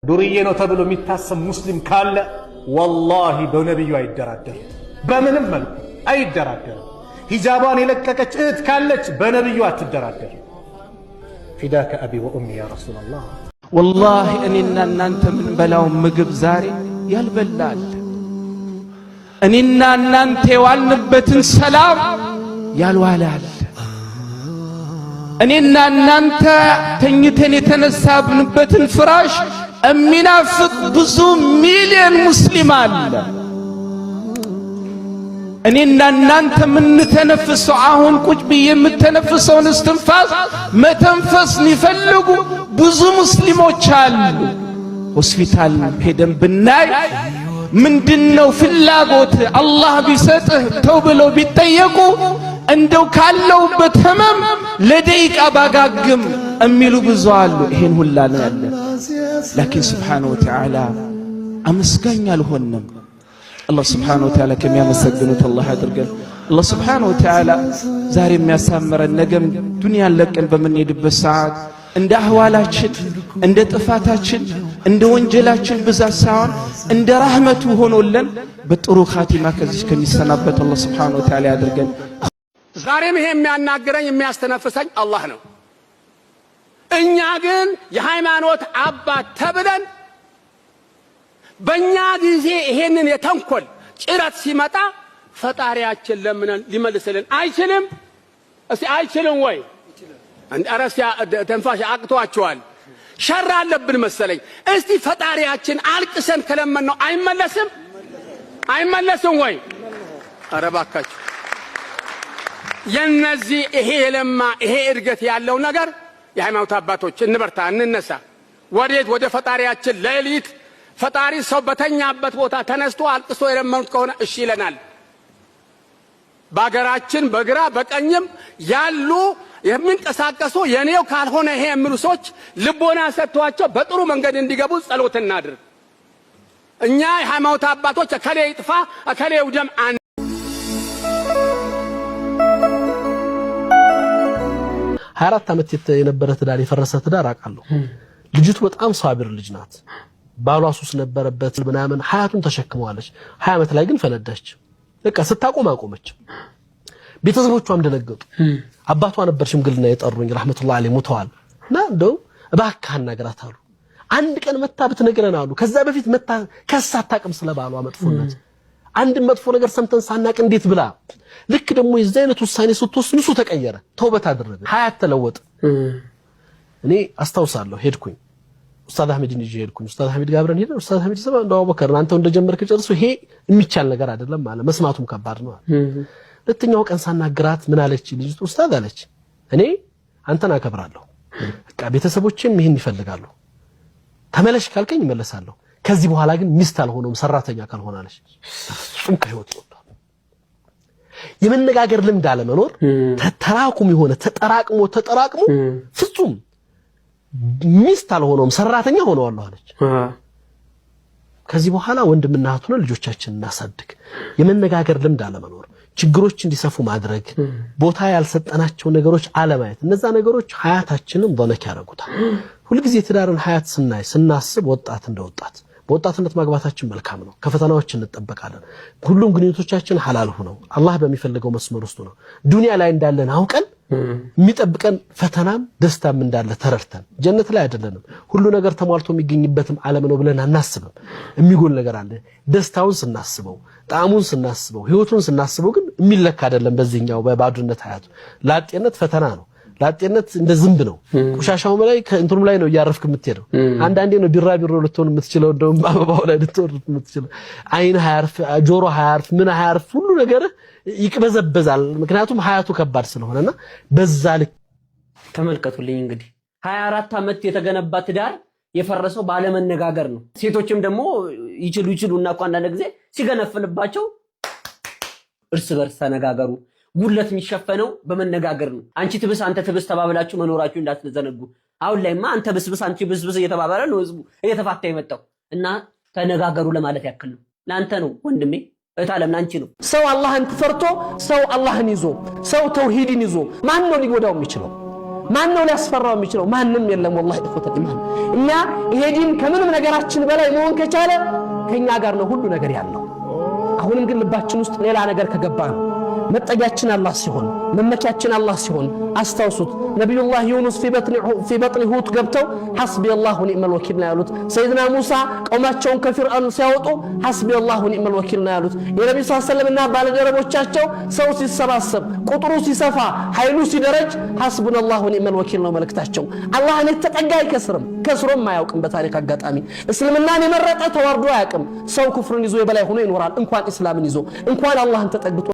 ዱርዬ ነው ተብሎ የሚታሰብ ሙስሊም ካለ ወላሂ በነብዩ አይደራደር፣ በምንም መልኩ አይደራደር። ሂጃባን የለቀቀች እህት ካለች በነብዩ አትደራደር። ፊዳከ አቢ ወኡሚ ያ ረሱላላህ። ወላሂ እኔና እናንተ ምን በላው ምግብ ዛሬ ያልበላል። እኔና እናንተ የዋልንበትን ሰላም ያልዋላል። እኔና እናንተ ተኝተን የተነሳብንበትን ፍራሽ የሚናፍቅ ብዙ ሚሊዮን ሙስሊም አለ። እኔና እናንተ የምንተነፍሰው አሁን ቁጭ ብዬ የምተነፍሰውን እስትንፋስ መተንፈስ የሚፈልጉ ብዙ ሙስሊሞች አሉ። ሆስፒታል ሄደን ብናይ ምንድነው ፍላጎት አላህ ቢሰጥህ ተው ብለው ቢጠየቁ እንደው ካለውበት ህመም ለደቂቃ ባጋግም የሚሉ ብዙ አሉ። ይሄን ሁላ ነው ያለ። ላኪን ሱብሓነሁ ወተዓላ አመስጋኝ አልሆንም። አላህ ሱብሓነሁ ወተዓላ ከሚያመሰግኑት አላህ አድርገን። አላህ ሱብሓነሁ ወተዓላ ዛሬ የሚያሳምረን ነገም ዱንያን ለቀን በምንሄድበት ሰዓት እንደ አህዋላችን እንደ ጥፋታችን እንደ ወንጀላችን ብዛት ሳይሆን እንደ ረህመቱ ሆኖልን በጥሩ ኻቲማ ከዚህ ከሚሰናበት አላህ ሱብሓነሁ ወተዓላ ያድርገን። ዛሬም ይሄ የሚያናግረኝ የሚያስተነፍሰኝ አላህ ነው። እኛ ግን የሃይማኖት አባት ተብለን በእኛ ጊዜ ይሄንን የተንኮል ጭረት ሲመጣ ፈጣሪያችን ለምነን ሊመልስልን አይችልም? እስቲ አይችልም ወይ? አረሲያ ተንፋሽ አቅቷቸዋል። ሸር አለብን መሰለኝ። እስቲ ፈጣሪያችን አልቅሰን ከለመነው አይመለስም? አይመለስም ወይ? ኧረ እባካችሁ የነዚህ ይሄ የለማ ይሄ እድገት ያለው ነገር የሃይማኖት አባቶች እንበርታ፣ እንነሳ። ወዴት? ወደ ፈጣሪያችን። ሌሊት ፈጣሪ ሰው በተኛበት ቦታ ተነስቶ አልቅሶ የለመኑት ከሆነ እሺ ይለናል። በአገራችን በግራ በቀኝም ያሉ የሚንቀሳቀሱ የኔው ካልሆነ ይሄ የሚሉ ሰዎች ልቦና ሰጥቷቸው በጥሩ መንገድ እንዲገቡ ጸሎት እናድርግ። እኛ የሃይማኖት አባቶች እከሌ ይጥፋ እከሌ ውደም 24 ዓመት የነበረ ትዳር የፈረሰ ትዳር አውቃለሁ። ልጅቱ በጣም ሳቢር ልጅ ናት። ባሏ ሱስ ነበረበት ምናምን ሀያቱን ተሸክመዋለች። 20 ዓመት ላይ ግን ፈነዳች። በቃ ስታቆም አቆመች። ቤተሰቦቿም ደነገጡ። አባቷ ነበር ሽምግልና የጠሩኝ ረህመቱላህ ዐለይሂ ሞተዋል። እና እንደው እባክህ አናግራት አሉ። አንድ ቀን መታ ብትነግረን አሉ። ከዛ በፊት መታ ከሳ አታውቅም ስለባሏ መጥፎነት። አንድ መጥፎ ነገር ሰምተን ሳናቅ እንዴት ብላ ልክ ደግሞ የዚህ አይነት ውሳኔ ስትወስን እሱ ተቀየረ፣ ተውበት አደረገ፣ ሀያት ተለወጠ። እኔ አስታውሳለሁ ሄድኩኝ ኡስታዝ አህመድን ይዤ ሄድኩኝ። ኡስታዝ አህመድ ጋር አብረን ሄደን ኡስታዝ አህመድ ሰማ እንደው አቡበከር አንተው እንደጀመርክ ጨርሶ ይሄ የሚቻል ነገር አይደለም ማለት መስማቱም ከባድ ነው። ሁለተኛው ቀን ሳናግራት ምን አለች ልጅቱ? ኡስታዝ አለች እኔ አንተን አከብራለሁ፣ በቃ ቤተሰቦቼም ይሄን ይፈልጋሉ፣ ተመለሽ ካልከኝ እመለሳለሁ፣ ከዚህ በኋላ ግን ሚስት አልሆነም ሰራተኛ ካልሆነ አለች። ፍጹም ከህይወት ወጣ። የመነጋገር ልምድ አለመኖር ተተራኩም የሆነ ተጠራቅሞ ፍጹም ሚስት አልሆነም ሰራተኛ ሆነዋል አለች። ከዚህ በኋላ ወንድምና እህት ሆነን ልጆቻችንን እናሳድግ። የመነጋገር ልምድ አለመኖር፣ ችግሮች እንዲሰፉ ማድረግ፣ ቦታ ያልሰጠናቸው ነገሮች አለማየት፣ እነዛ ነገሮች ሀያታችንን ضنك ያደርጉታል። ሁሉ ጊዜ ትዳርን ሀያት ስናስብ ወጣት እንደወጣት በወጣትነት ማግባታችን መልካም ነው። ከፈተናዎች እንጠበቃለን። ሁሉም ግንኙነቶቻችን ሐላል ሆነው አላህ በሚፈልገው መስመር ውስጥ ነው ዱንያ ላይ እንዳለን አውቀን የሚጠብቀን ፈተናም ደስታም እንዳለ ተረድተን ጀነት ላይ አይደለንም። ሁሉ ነገር ተሟልቶ የሚገኝበትም ዓለም ነው ብለን አናስብም። የሚጎል ነገር አለ። ደስታውን ስናስበው፣ ጣዕሙን ስናስበው፣ ህይወቱን ስናስበው ግን የሚለካ አይደለም። በዚህኛው በባዱነት ሀያቱ ላጤነት ፈተና ነው። ላጤነት እንደ ዝንብ ነው። ቆሻሻው ላይ ከእንትሩም ላይ ነው ያረፍክ የምትሄደው። አንዳንዴ ነው ቢራቢሮ ልትሆን የምትችለው እንደውም አበባው ላይ ልትወርድ የምትችለው። አይን ሃያርፍ ጆሮ ሃያርፍ ምን ሃያርፍ ሁሉ ነገር ይቅበዘበዛል። ምክንያቱም ሀያቱ ከባድ ስለሆነና በዛ ልክ ተመልከቱልኝ። እንግዲህ 24 ዓመት የተገነባ ትዳር የፈረሰው ባለመነጋገር ነው። ሴቶችም ደግሞ ይችሉና እኮ አንዳንድ ጊዜ ሲገነፍልባቸው እርስ በርስ ተነጋገሩ። ጉለት የሚሸፈነው በመነጋገር ነው። አንቺ ትብስ አንተ ትብስ ተባብላችሁ መኖራችሁ እንዳትዘነጉ። አሁን ላይማ አንተ ብስብስ አንቺ ብስብስ እየተባባለ ነው ህዝቡ እየተፋታ የመጣው እና ተነጋገሩ ለማለት ያክል ነው። ላንተ ነው ወንድሜ እታለም ላንቺ ነው። ሰው አላህን ፈርቶ ሰው አላህን ይዞ ሰው ተውሂድን ይዞ ማን ነው ሊጎዳው የሚችለው? ማን ነው ሊያስፈራው የሚችለው? ማንም የለም። ወላሂ ኢኽወተል ኢማን እኛ ይሄ ዲን ከምንም ነገራችን በላይ መሆን ከቻለ ከኛ ጋር ነው ሁሉ ነገር ያለው። አሁንም ግን ልባችን ውስጥ ሌላ ነገር ከገባ ነው መጠጊያችን አላህ ሲሆን መመኪያችን አላህ ሲሆን አስተውሱት። ነብዩላህ ዩኑስ في بطن ሁት ገብተው حسبي الله ونعم الوكيل ነው ያሉት። ሰይድና ሙሳ ቀውማቸውን ከፊርዓውን ሲያወጡ حسبي الله ونعم الوكيل ነው ያሉት። የነብዩ ሰለላሁ ዐለይሂ ወሰለም እና ባለደረቦቻቸው ሰው ሲሰባሰብ ቁጥሩ ሲሰፋ ኃይሉ ሲደረጅ حسبنا الله ونعم الوكيل ነው መልእክታቸው። አላህን የተጠጋ አይከስርም፣ ከስሮም አያውቅም። በታሪክ አጋጣሚ እስልምናን የመረጠ ተዋርዶ አያውቅም። ሰው ኩፍርን ይዞ የበላይ ሆኖ ይኖራል። እንኳን እስላምን ይዞ እንኳን አላህን ተጠግቶ